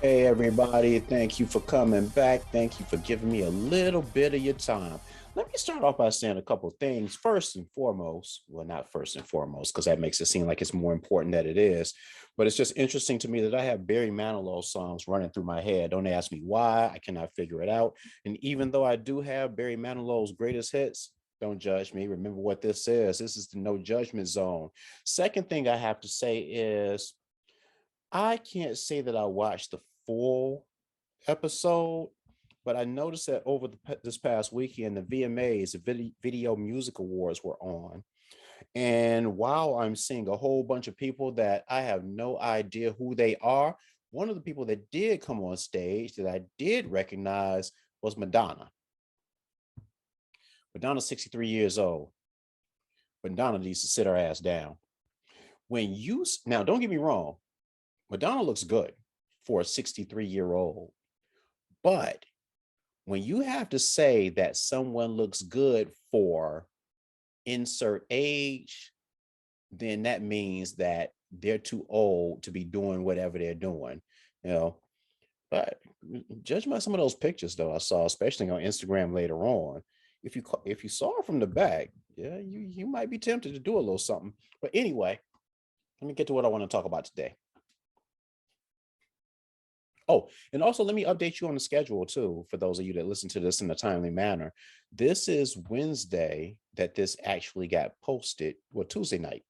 Hey, everybody. Thank you for coming back. Thank you for giving me a little bit of your time. Let me start off by saying a couple of things. First and foremost, well, not first and foremost, because that makes it seem like it's more important than it is. But it's just interesting to me that I have Barry Manilow songs running through my head. Don't ask me why. I cannot figure it out. And even though I do have Barry Manilow's greatest hits, don't judge me. Remember what this is. This is the no judgment zone. Second thing I have to say is I can't say that I watched the full episode, but I noticed that over this past weekend, the VMAs, the Video Music Awards, were on. And while I'm seeing a whole bunch of people that I have no idea who they are, one of the people that did come on stage that I did recognize was Madonna. Madonna's 63 years old. Madonna needs to sit her ass down. Now, don't get me wrong, Madonna looks good for a 63-year-old, but when you have to say that someone looks good for insert age, then that means that they're too old to be doing whatever they're doing, you know. But judging by some of those pictures, though, I saw, especially on Instagram later on, if you saw her from the back, yeah, you might be tempted to do a little something. But anyway, let me get to what I want to talk about today. Oh, and also let me update you on the schedule too, for those of you that listen to this in a timely manner. This is Wednesday that this actually got posted. Well, Tuesday night.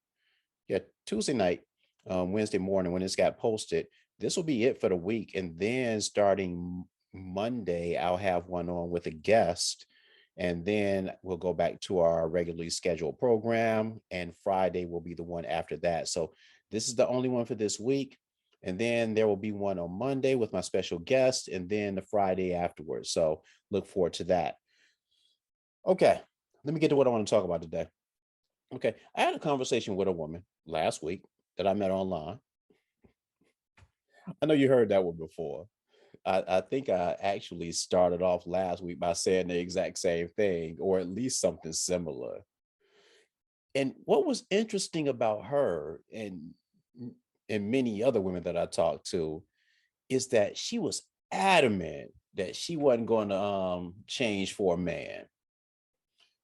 Yeah, Tuesday night, Wednesday morning when this got posted. This will be it for the week. And then starting Monday, I'll have one on with a guest. And then we'll go back to our regularly scheduled program. And Friday will be the one after that. So this is the only one for this week. And then there will be one on Monday with my special guest, and then the Friday afterwards. So look forward to that. Okay, let me get to what I want to talk about today. Okay, I had a conversation with a woman last week that I met online. I know you heard that one before. I think I actually started off last week by saying the exact same thing, or at least something similar. And what was interesting about her and many other women that I talked to is that she was adamant that she wasn't going to change for a man.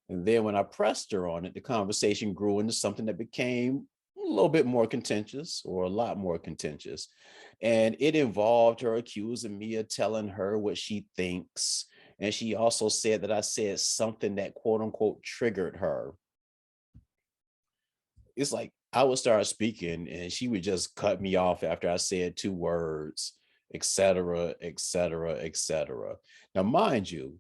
And then when I pressed her on it, the conversation grew into something that became a little bit more contentious, or a lot more contentious. And it involved her accusing me of telling her what she thinks. And she also said that I said something that quote unquote triggered her. It's like I would start speaking and she would just cut me off after I said two words, etc., etc., etc. Now, mind you,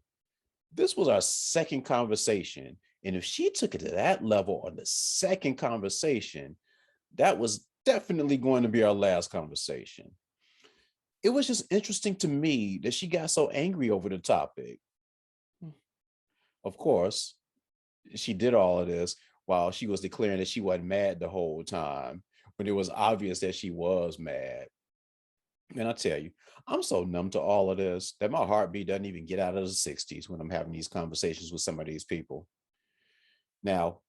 this was our second conversation. And if she took it to that level on the second conversation, that was definitely going to be our last conversation. It was just interesting to me that she got so angry over the topic. Of course, she did all of this while she was declaring that she wasn't mad the whole time, when it was obvious that she was mad. And I tell you, I'm so numb to all of this that my heartbeat doesn't even get out of the 60s when I'm having these conversations with some of these people. Now,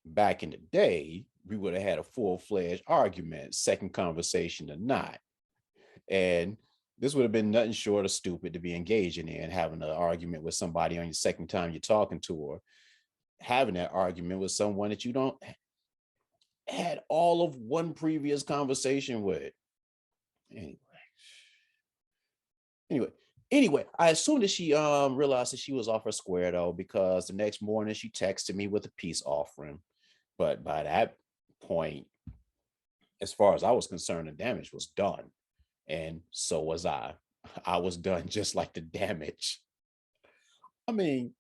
back in the day, we would have had a full-fledged argument, second conversation or not. And this would have been nothing short of stupid to be engaging in, having an argument with somebody on your second time you're talking to her, having that argument with someone that you don't had all of one previous conversation with. Anyway, anyway, anyway, I assumed that she realized that she was off her square though, because the next morning she texted me with a peace offering. But by that point, as far as I was concerned, the damage was done. And so was I. I was done just like the damage. I mean,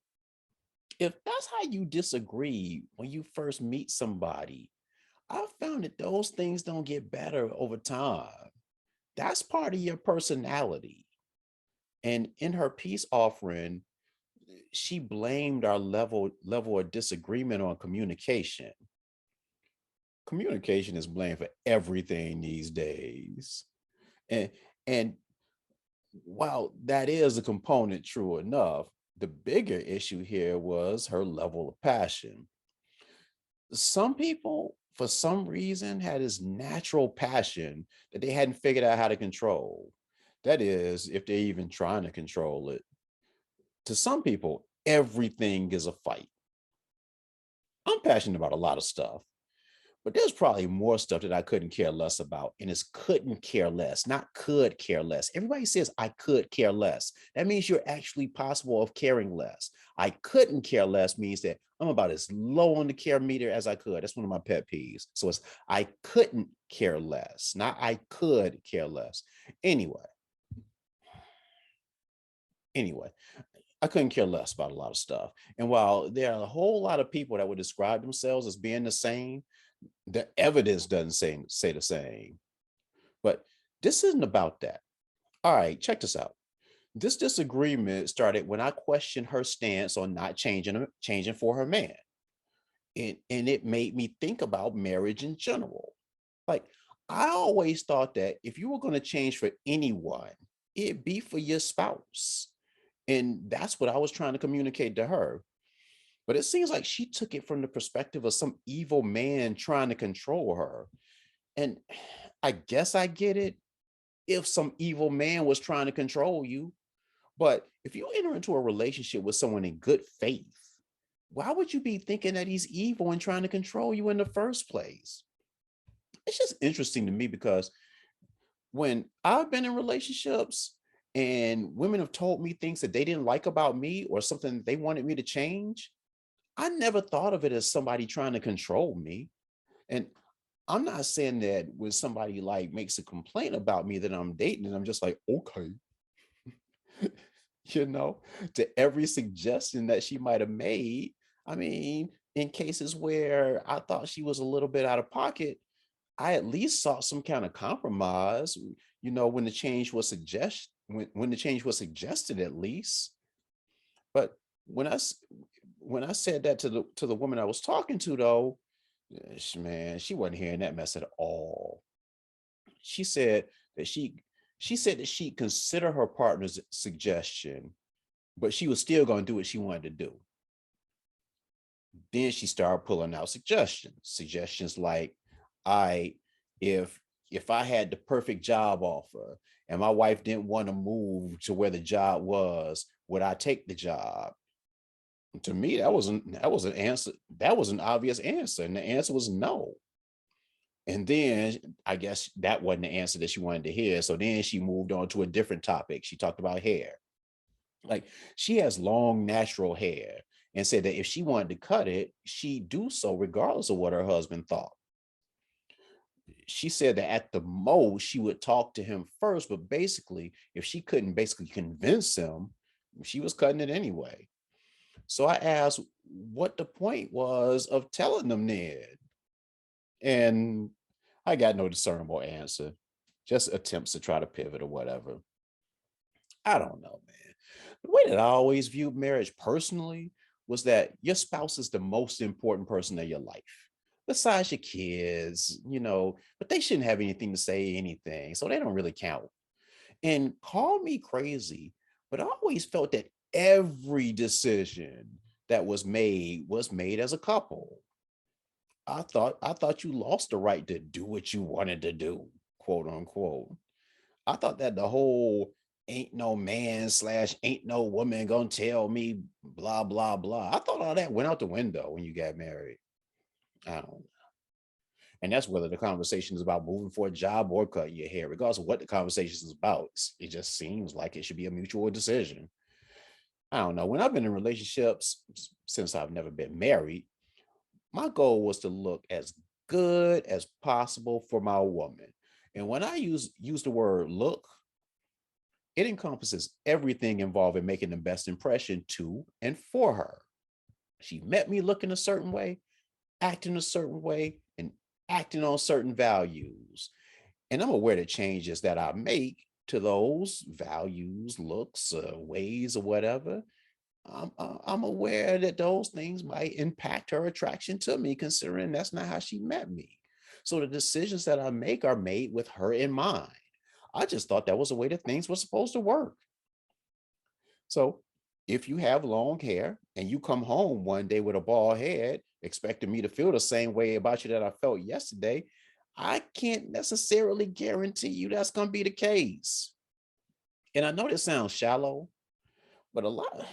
if that's how you disagree when you first meet somebody, I found that those things don't get better over time. That's part of your personality. And in her peace offering, she blamed our level of disagreement on communication. Communication is blamed for everything these days. And and while that is a component, true enough, the bigger issue here was her level of passion. Some people, for some reason, had this natural passion that they hadn't figured out how to control. That is, if they're even trying to control it. To some people, everything is a fight. I'm passionate about a lot of stuff, but there's probably more stuff that I couldn't care less about. And it's couldn't care less, not could care less. Everybody says I could care less. That means you're actually possible of caring less. I couldn't care less means that I'm about as low on the care meter as I could. That's one of my pet peeves. So it's I couldn't care less, not I could care less. Anyway, anyway, I couldn't care less about a lot of stuff. And while there are a whole lot of people that would describe themselves as being the same, the evidence doesn't say the same. But this isn't about that. All right, check this out. This disagreement started when I questioned her stance on not changing for her man. And it made me think about marriage in general. Like, I always thought that if you were going to change for anyone, it'd be for your spouse. And that's what I was trying to communicate to her. But it seems like she took it from the perspective of some evil man trying to control her. And I guess I get it if some evil man was trying to control you. But if you enter into a relationship with someone in good faith, why would you be thinking that he's evil and trying to control you in the first place? It's just interesting to me because when I've been in relationships and women have told me things that they didn't like about me or something they wanted me to change, I never thought of it as somebody trying to control me. And I'm not saying that when somebody like makes a complaint about me that I'm dating, and I'm just like, okay, you know, to every suggestion that she might have made. I mean, in cases where I thought she was a little bit out of pocket, I at least sought some kind of compromise, when the change was when the change was suggested at least. But when when I said that to the woman I was talking to though, man, she wasn't hearing that mess at all. She said that she said that she'd consider her partner's suggestion, but she was still going to do what she wanted to do. Then she started pulling out suggestions like, I if I had the perfect job offer and my wife didn't want to move to where the job was, would I take the job? To me, that was an answer. That was an obvious answer. And the answer was no. And then I guess that wasn't the answer that she wanted to hear. So then she moved on to a different topic. She talked about hair. Like, she has long natural hair and said that if she wanted to cut it, she'd do so regardless of what her husband thought. She said that at the most she would talk to him first, but basically, if she couldn't basically convince him, she was cutting it anyway. So I asked what the point was of telling them Ned. And I got no discernible answer. Just attempts to try to pivot or whatever. I don't know, man. The way that I always viewed marriage personally was that your spouse is the most important person in your life, besides your kids, but they shouldn't have anything to say anything. So they don't really count. And call me crazy, but I always felt that every decision that was made as a couple. I thought you lost the right to do what you wanted to do, quote unquote. I thought that the whole ain't no man slash ain't no woman gonna tell me blah blah blah. I thought all that went out the window when you got married. I don't know. And that's whether the conversation is about moving for a job or cutting your hair, regardless of what the conversation is about. It just seems like it should be a mutual decision. I don't know. When I've been in relationships since I've never been married, my goal was to look as good as possible for my woman. And when I use the word look, it encompasses everything involving making the best impression to and for her. She met me looking a certain way, acting a certain way, and acting on certain values. And I'm aware that changes that I make to those values, looks, ways, or whatever, I'm aware that those things might impact her attraction to me, considering that's not how she met me. So the decisions that I make are made with her in mind. I just thought that was the way that things were supposed to work. So if you have long hair and you come home one day with a bald head, expecting me to feel the same way about you that I felt yesterday, I can't necessarily guarantee you that's going to be the case. And I know this sounds shallow, but a lot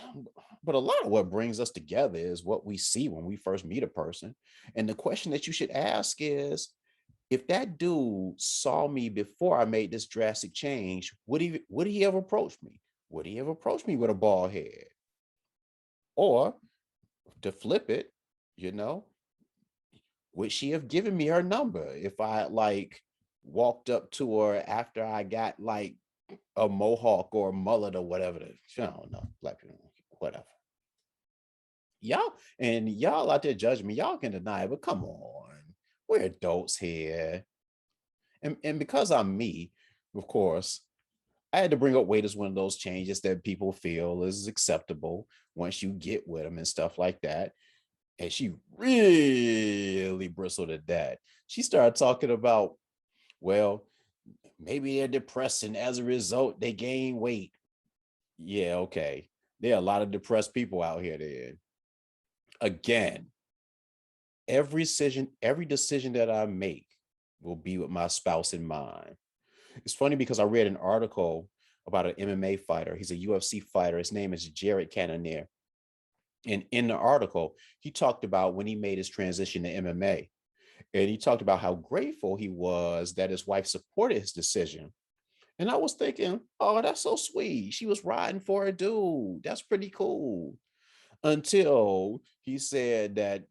of what brings us together is what we see when we first meet a person. And the question that you should ask is, if that dude saw me before I made this drastic change, would he ever approach me? Would he ever approach me with a bald head? Or to flip it, you know, would she have given me her number if I like walked up to her after I got like a mohawk or a mullet or whatever? I don't know, black people, whatever. Y'all out there judging me. Y'all can deny it, but come on, we're adults here. And because I'm me, of course, I had to bring up weight as one of those changes that people feel is acceptable once you get with them and stuff like that. And she really bristled at that. She started talking about, well, maybe they're depressed and as a result they gain weight. Yeah, okay. There are a lot of depressed people out here then. Again, every decision that I make will be with my spouse in mind. It's funny because I read an article about an MMA fighter. He's a UFC fighter. His name is Jared Cannonier. And in the article, he talked about when he made his transition to MMA. And he talked about how grateful he was that his wife supported his decision. And I was thinking, oh, that's so sweet. She was riding for a dude. That's pretty cool. Until he said that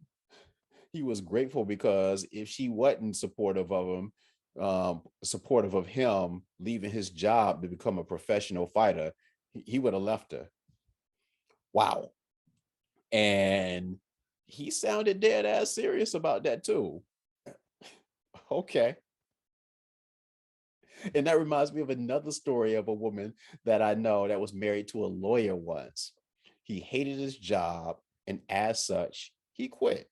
he was grateful because if she wasn't supportive of him leaving his job to become a professional fighter, he would have left her. Wow. And he sounded dead ass serious about that too. Okay. And that reminds me of another story of a woman that I know that was married to a lawyer once. He hated his job, and as such, he quit.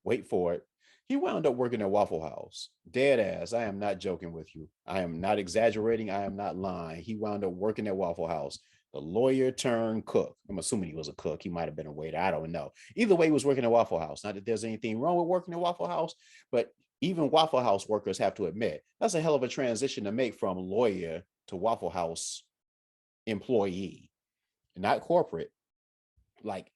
Wait for it. He wound up working at Waffle House. Dead ass. I am not joking with you. I am not exaggerating. I am not lying. He wound up working at Waffle House. The lawyer turned cook. I'm assuming he was a cook. He might have been a waiter. I don't know. Either way, he was working at Waffle House. Not that there's anything wrong with working at Waffle House, but even Waffle House workers have to admit that's a hell of a transition to make from lawyer to Waffle House employee, not corporate. Like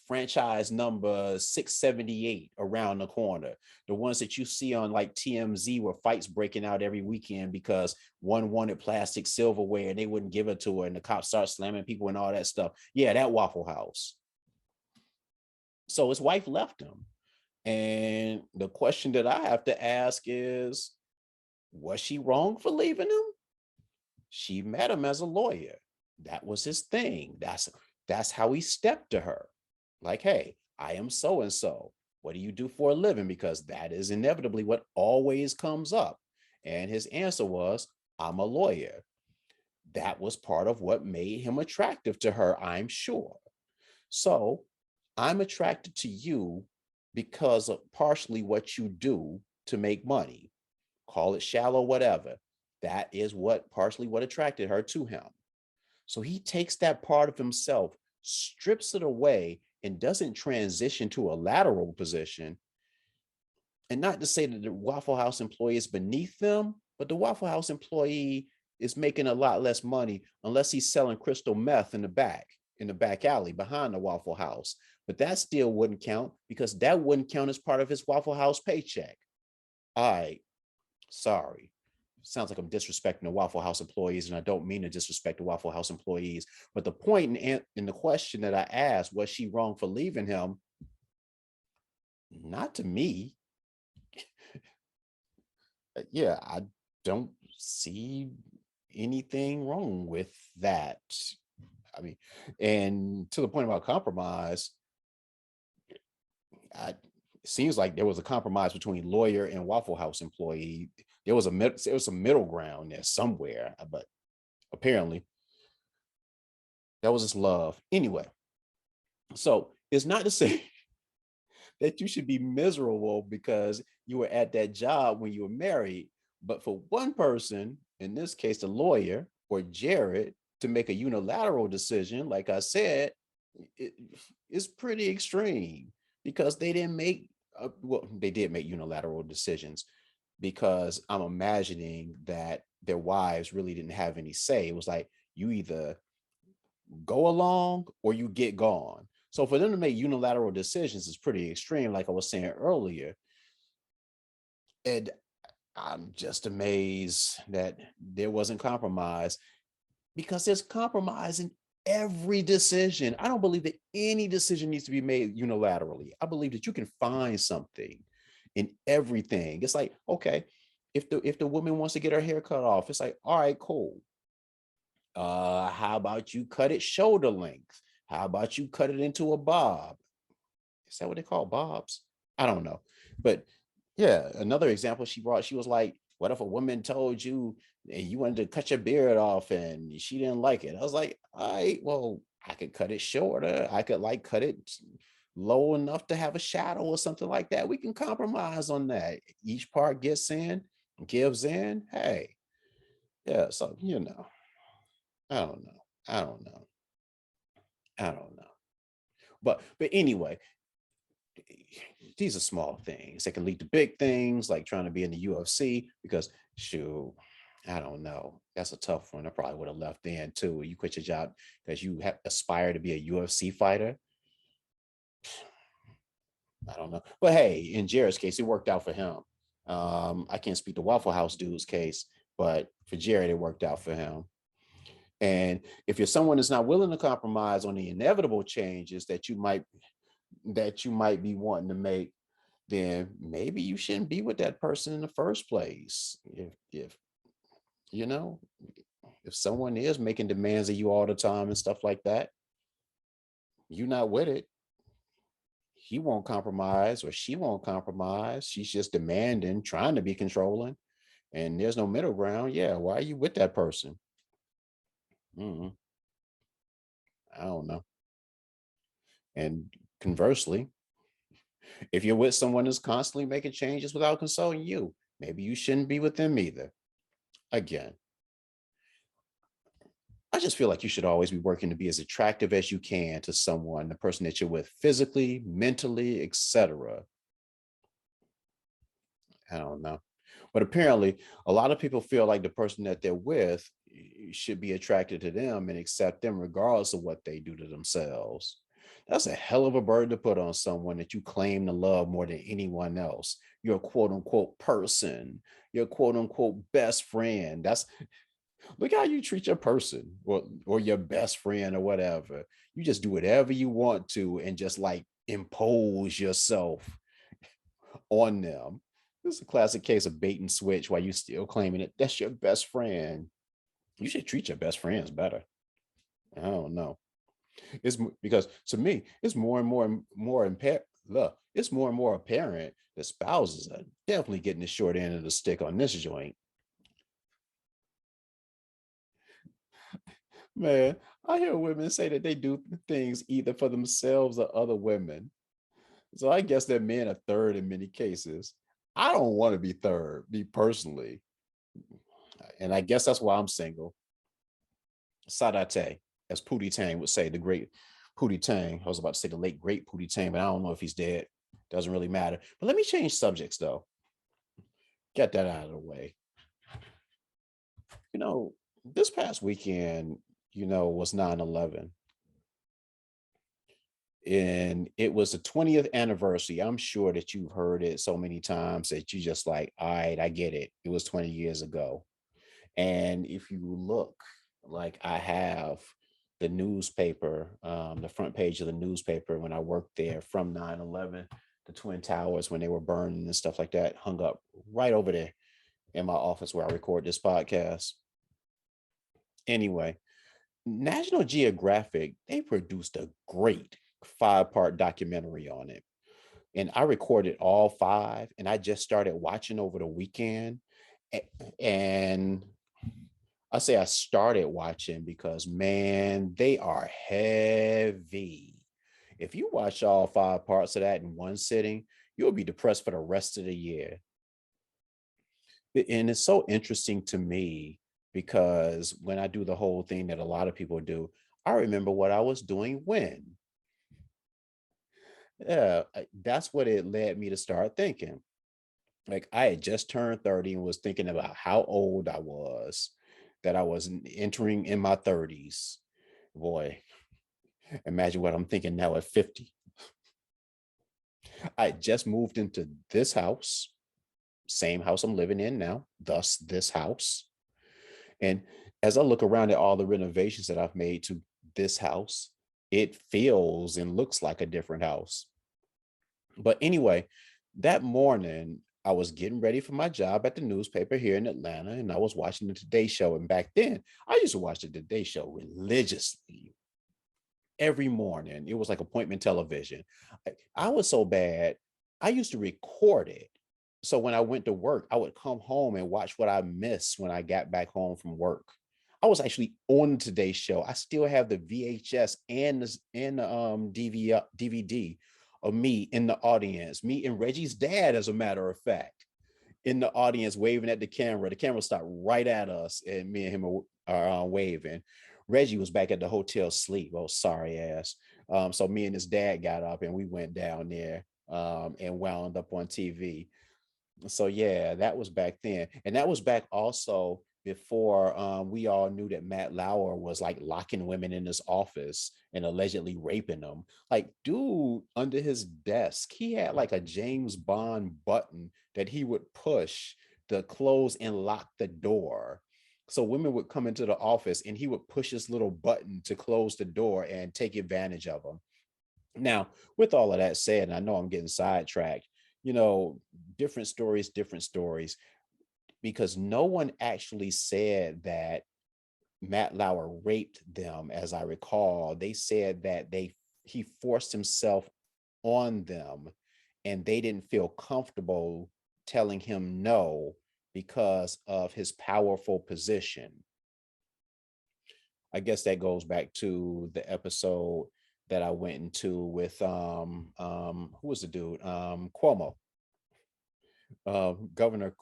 franchise number 678 around the corner. The ones that you see on like TMZ where fights breaking out every weekend because one wanted plastic silverware and they wouldn't give it to her and the cops start slamming people and all that stuff. Yeah, that Waffle House. So his wife left him. And the question that I have to ask is, was she wrong for leaving him? She met him as a lawyer. That was his thing. That's how he stepped to her. Like, hey, I am so and so. What do you do for a living? Because that is inevitably what always comes up. And his answer was, I'm a lawyer. That was part of what made him attractive to her, I'm sure. So I'm attracted to you because of partially what you do to make money. Call it shallow, whatever. That is what partially what attracted her to him. So he takes that part of himself, strips it away, and doesn't transition to a lateral position. And not to say that the Waffle House employee is beneath them, but the Waffle House employee is making a lot less money unless he's selling crystal meth in the back alley behind the Waffle House. But that still wouldn't count because that wouldn't count as part of his Waffle House paycheck. All right, sorry. Sounds like I'm disrespecting the Waffle House employees, and I don't mean to disrespect the Waffle House employees. But the point in the question that I asked, was she wrong for leaving him? Not to me. Yeah, I don't see anything wrong with that. I mean, and to the point about compromise, it seems like there was a compromise between lawyer and Waffle House employee. There was some middle ground there somewhere, but apparently that was his love. Anyway, so it's not to say that you should be miserable because you were at that job when you were married. But for one person, in this case, the lawyer or Jared, to make a unilateral decision, like I said, it, it's pretty extreme because they didn't make, well, they did make unilateral decisions because I'm imagining that their wives really didn't have any say. It was like you either go along or you get gone. So for them to make unilateral decisions is pretty extreme, like I was saying earlier. And I'm just amazed that there wasn't compromise, because there's compromise in every decision. I don't believe that any decision needs to be made unilaterally. I believe that you can find something in everything. It's like, okay, if the woman wants to get her hair cut off, it's like, all right, cool. How about you cut it shoulder length? How about you cut it into a bob? Is that what they call bobs? I don't know. But yeah, another example she brought, she was like, what if a woman told you and you wanted to cut your beard off and she didn't like it? I was like, all right, well, I could cut it shorter. I could like cut it low enough to have a shadow or something like that. We can compromise on that. Each part gets in, gives in. Hey, yeah. So, I don't know. I don't know. I don't know. But anyway, these are small things that can lead to big things, like trying to be in the UFC. Because shoot, I don't know. That's a tough one. I probably would have left then too. You quit your job because you have aspire to be a UFC fighter. I don't know. But hey, in Jared's case, it worked out for him. I can't speak to Waffle House dude's case, but for Jared, it worked out for him. And if you're someone that's not willing to compromise on the inevitable changes that you might be wanting to make, then maybe you shouldn't be with that person in the first place. If you know, if someone is making demands of you all the time and stuff like that, you're not with it. He won't compromise or she won't compromise. She's just demanding, trying to be controlling, and there's no middle ground. Yeah, why are you with that person? Mm, I don't know. And conversely, if you're with someone who's constantly making changes without consulting you, maybe you shouldn't be with them either. Again, I just feel like you should always be working to be as attractive as you can to someone, the person that you're with, physically, mentally, etc. I don't know. But apparently, a lot of people feel like the person that they're with should be attracted to them and accept them regardless of what they do to themselves. That's a hell of a burden to put on someone that you claim to love more than anyone else. Your quote unquote person, your quote unquote best friend. That's look how you treat your person or your best friend or whatever. You just do whatever you want to and just like impose yourself on them. This is a classic case of bait and switch while you still claiming it. That's your best friend. You should treat your best friends better. I don't know. Because to me, it's more and more and more impaired. Look, it's more and more apparent that spouses are definitely getting the short end of the stick on this joint. Man, I hear women say that they do things either for themselves or other women. So I guess that men are third in many cases. I don't want to be third, me personally. And I guess that's why I'm single. Sadate, as Pootie Tang would say, the great Pootie Tang. I was about to say the late great Pootie Tang, but I don't know if he's dead. Doesn't really matter. But let me change subjects though. Get that out of the way. You know, this past weekend, was 9/11, and it was the 20th anniversary. I'm sure that you've heard it so many times that you just like, all right, I get it. It was 20 years ago. And if you look, like I have the newspaper, the front page of the newspaper when I worked there from 9/11, the Twin Towers when they were burning and stuff like that, hung up right over there in my office where I record this podcast. Anyway, National Geographic, they produced a great 5-part documentary on it. And I recorded all five and I just started watching over the weekend. And I say I started watching because man, they are heavy. If you watch all 5 parts of that in one sitting, you'll be depressed for the rest of the year. And it's so interesting to me because when I do the whole thing that a lot of people do, I remember what I was doing when. Yeah, that's what it led me to start thinking. Like I had just turned 30 and was thinking about how old I was, that I was entering in my 30s. Boy, imagine what I'm thinking now at 50. I just moved into this house, same house I'm living in now, thus this house. And as I look around at all the renovations that I've made to this house, it feels and looks like a different house. But anyway, that morning, I was getting ready for my job at the newspaper here in Atlanta, and I was watching the Today Show. And back then, I used to watch the Today Show religiously every morning. It was like appointment television. I was so bad, I used to record it. So when I went to work, I would come home and watch what I missed when I got back home from work. I was actually on today's show. I still have the VHS and the DVD of me in the audience, me and Reggie's dad, as a matter of fact, in the audience waving at the camera. The camera stopped right at us, and me and him are waving. Reggie was back at the hotel asleep. Oh, sorry ass. So me and his dad got up and we went down there and wound up on TV. So yeah, that was back then, and that was back also before we all knew that Matt Lauer was like locking women in his office and allegedly raping them. Like, dude, under his desk, he had like a James Bond button that he would push to close and lock the door. So women would come into the office and he would push this little button to close the door and take advantage of them. Now, with all of that said, and I know I'm getting sidetracked, you know, different stories, because no one actually said that Matt Lauer raped them, as I recall. They said that he forced himself on them and they didn't feel comfortable telling him no because of his powerful position. I guess that goes back to the episode that I went into with who was the dude? Cuomo. Governor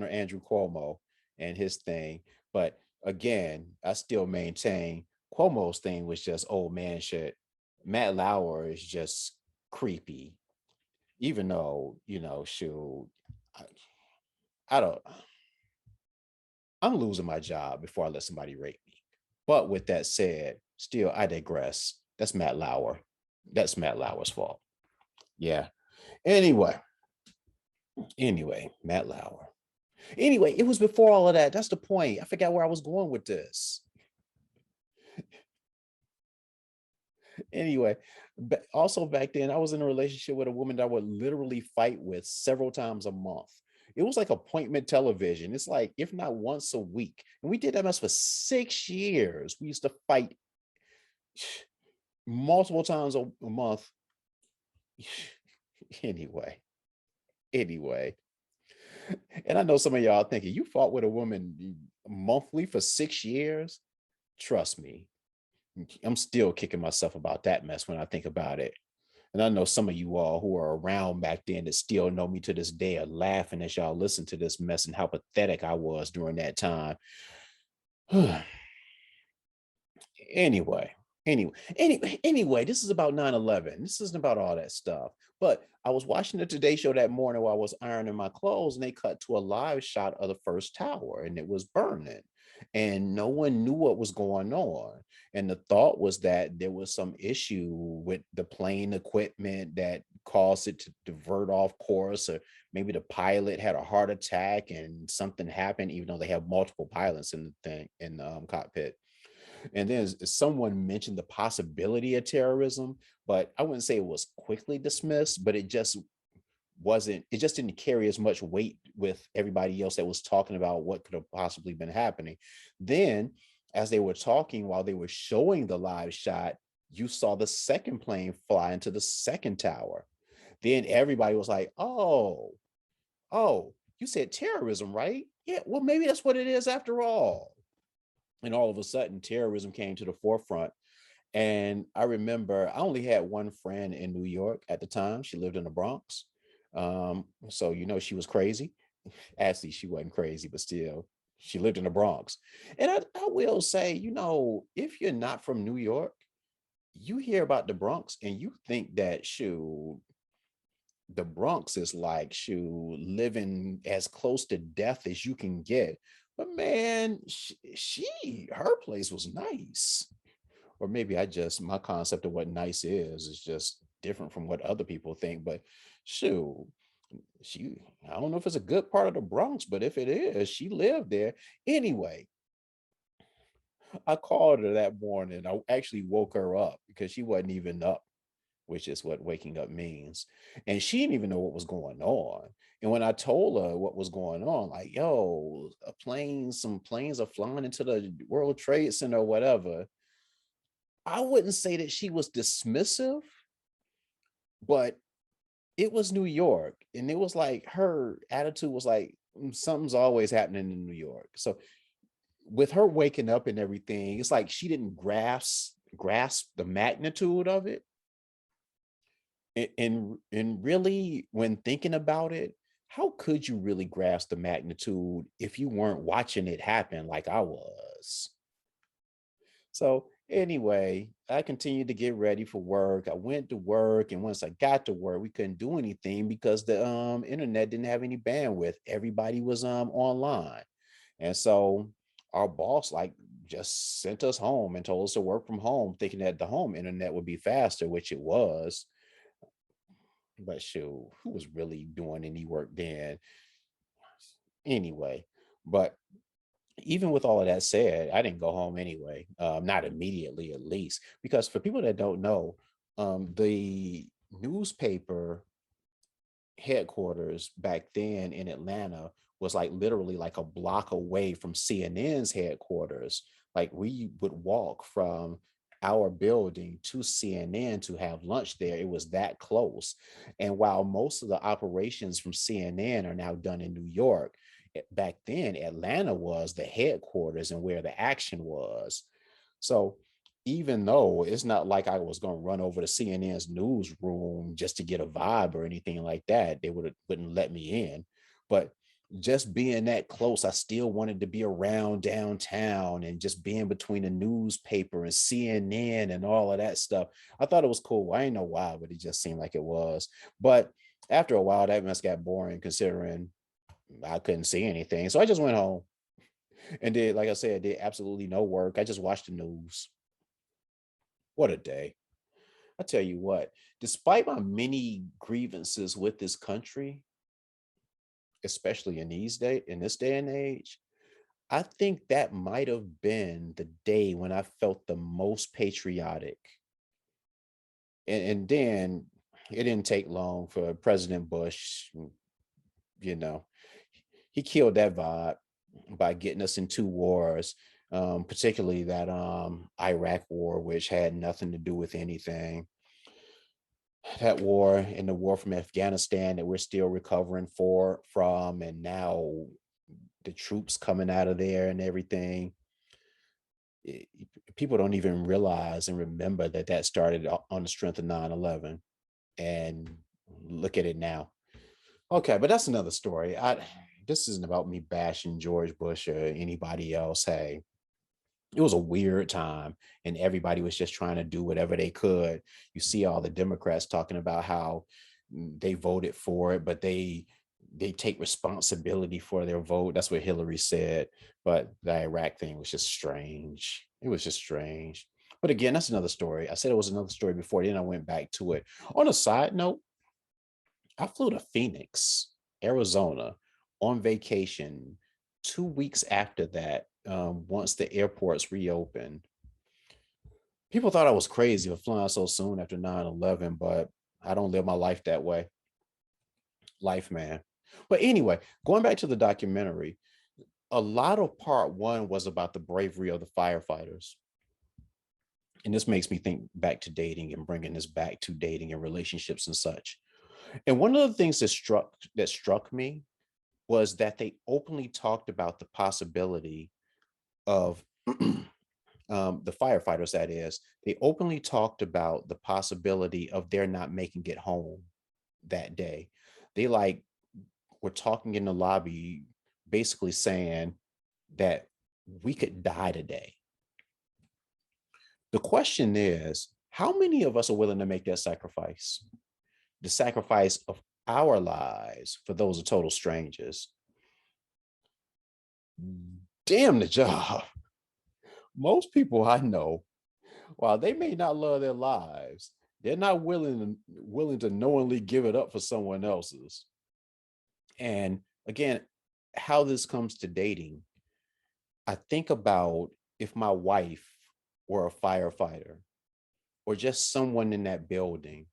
Andrew Cuomo and his thing. But again, I still maintain Cuomo's thing was just old man shit. Matt Lauer is just creepy, even though, you know, shoot, I, I don't, I'm losing my job before I let somebody rape me. But with that said, still, I digress. That's Matt Lauer. That's Matt Lauer's fault. Yeah. Anyway, Matt Lauer. Anyway, it was before all of that. That's the point. I forgot where I was going with this. Anyway, but also back then, I was in a relationship with a woman that I would literally fight with several times a month. It was like appointment television. It's like, if not once a week. And we did that mess for 6 years. We used to fight multiple times a month. anyway, anyway. And I know some of y'all thinking, you fought with a woman monthly for 6 years? Trust me, I'm still kicking myself about that mess when I think about it. And I know some of you all who are around back then that still know me to this day are laughing as y'all listen to this mess and how pathetic I was during that time. anyway, anyway, this is about 9/11. This isn't about all that stuff. But I was watching the Today Show that morning while I was ironing my clothes, and they cut to a live shot of the first tower, and it was burning. And no one knew what was going on. And the thought was that there was some issue with the plane equipment that caused it to divert off course, or maybe the pilot had a heart attack and something happened, even though they have multiple pilots in the thing in the cockpit. And then someone mentioned the possibility of terrorism, but I wouldn't say it was quickly dismissed, but it just didn't carry as much weight with everybody else that was talking about what could have possibly been happening. Then, as they were talking while they were showing the live shot, you saw the second plane fly into the second tower. Then everybody was like, oh, you said terrorism, right? Yeah, well, maybe that's what it is after all. And all of a sudden, terrorism came to the forefront. And I remember I only had one friend in New York at the time. She lived in the Bronx. So, you know, she was crazy. Actually, she wasn't crazy, but still, she lived in the Bronx. And I will say, you know, if you're not from New York, you hear about the Bronx and you think that, shoot, the Bronx is like, shoot, living as close to death as you can get. But man, her place was nice. Or maybe my concept of what nice is just different from what other people think. But shoot, I don't know if it's a good part of the Bronx, but if it is, she lived there. Anyway, I called her that morning. I actually woke her up because she wasn't even up, which is what waking up means. And she didn't even know what was going on. And when I told her what was going on, like, yo, some planes are flying into the World Trade Center or whatever, I wouldn't say that she was dismissive, but it was New York. And it was like her attitude was like, something's always happening in New York. So with her waking up and everything, it's like she didn't grasp the magnitude of it. And really, when thinking about it, how could you really grasp the magnitude if you weren't watching it happen like I was? So anyway, I continued to get ready for work. I went to work, and once I got to work, we couldn't do anything because the internet didn't have any bandwidth. Everybody was online. And so our boss like just sent us home and told us to work from home, thinking that the home internet would be faster, which it was. But shoot, who was really doing any work then? Anyway, but even with all of that said, I didn't go home anyway, not immediately at least, because for people that don't know, the newspaper headquarters back then in Atlanta was like literally like a block away from CNN's headquarters. Like we would walk from our building to CNN to have lunch there. It was that close. And while most of the operations from CNN are now done in New York, back then Atlanta was the headquarters and where the action was. So even though it's not like I was going to run over to CNN's newsroom just to get a vibe or anything like that, they wouldn't let me in. But just being that close, I still wanted to be around downtown and just being between the newspaper and CNN and all of that stuff. I thought it was cool. I didn't know why, but it just seemed like it was. But after a while, that must got boring considering I couldn't see anything. So I just went home and did, like I said, did absolutely no work. I just watched the news. What a day. I tell you what, despite my many grievances with this country, especially in this day and age, I think that might have been the day when I felt the most patriotic. And then it didn't take long for President Bush, you know, he killed that vibe by getting us in two wars, particularly that Iraq war, which had nothing to do with anything. That war and the war from Afghanistan that we're still recovering from, and now the troops coming out of there and everything. it- People don't even realize and remember that that started on the strength of 9/11, and look at it now. Okay, but that's another story. This isn't about me bashing George Bush or anybody else. Hey, it was a weird time and everybody was just trying to do whatever they could. You see all the Democrats talking about how they voted for it, but they take responsibility for their vote. That's what Hillary said. But the Iraq thing was just strange. It was just strange. But again, that's another story. I said it was another story before, then I went back to it. On a side note, I flew to Phoenix, Arizona on vacation 2 weeks after that, once the airports reopened. People thought I was crazy for flying so soon after 9/11, but I don't live my life that way. Life, man. But anyway, going back to the documentary, a lot of part one was about the bravery of the firefighters. And this makes me think back to dating and bringing this back to dating and relationships and such. And one of the things that struck me was that they openly talked about the possibility of the firefighters, that is, they openly talked about the possibility of their not making it home that day. They like were talking in the lobby, basically saying that we could die today. The question is, how many of us are willing to make that sacrifice? The sacrifice of our lives for those are total strangers. Damn the job. Most people I know, while they may not love their lives, they're not willing to knowingly give it up for someone else's. And again, how this comes to dating, I think about if my wife were a firefighter or just someone in that building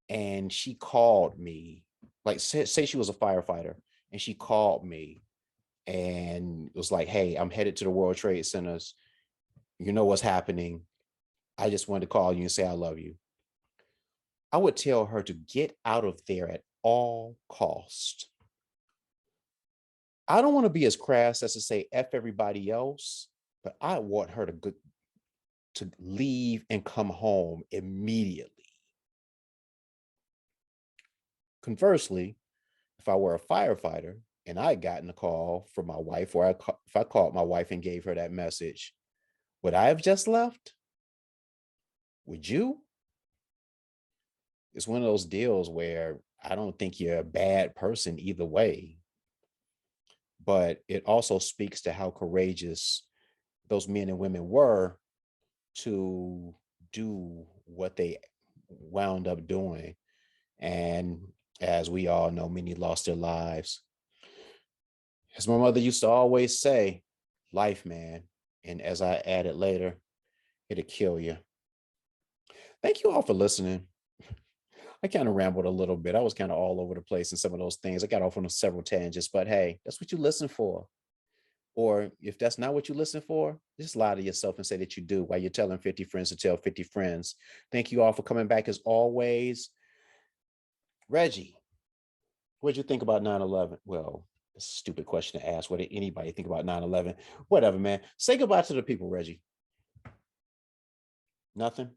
and she called me, like say she was a firefighter and she called me and was like, hey, I'm headed to the World Trade Centers. You know what's happening. I just wanted to call you and say I love you. I would tell her to get out of there at all cost. I don't want to be as crass as to say F everybody else, but I want her to leave and come home immediately. Conversely, if I were a firefighter and I had gotten a call from my wife, or if I called my wife and gave her that message, would I have just left? Would you? It's one of those deals where I don't think you're a bad person either way, but it also speaks to how courageous those men and women were to do what they wound up doing. And as we all know, many lost their lives. As my mother used to always say, life, man. And as I added later, it'll kill you. Thank you all for listening. I kind of rambled a little bit. I was kind of all over the place in some of those things. I got off on several tangents, but hey, that's what you listen for. Or if that's not what you listen for, just lie to yourself and say that you do while you're telling 50 friends to tell 50 friends. Thank you all for coming back as always. Reggie, what'd you think about 9/11? Well, it's a stupid question to ask. What did anybody think about 9/11? Whatever, man. Say goodbye to the people, Reggie. Nothing?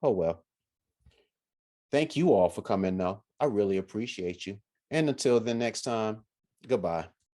Oh, well. Thank you all for coming, though. I really appreciate you. And until the next time, goodbye.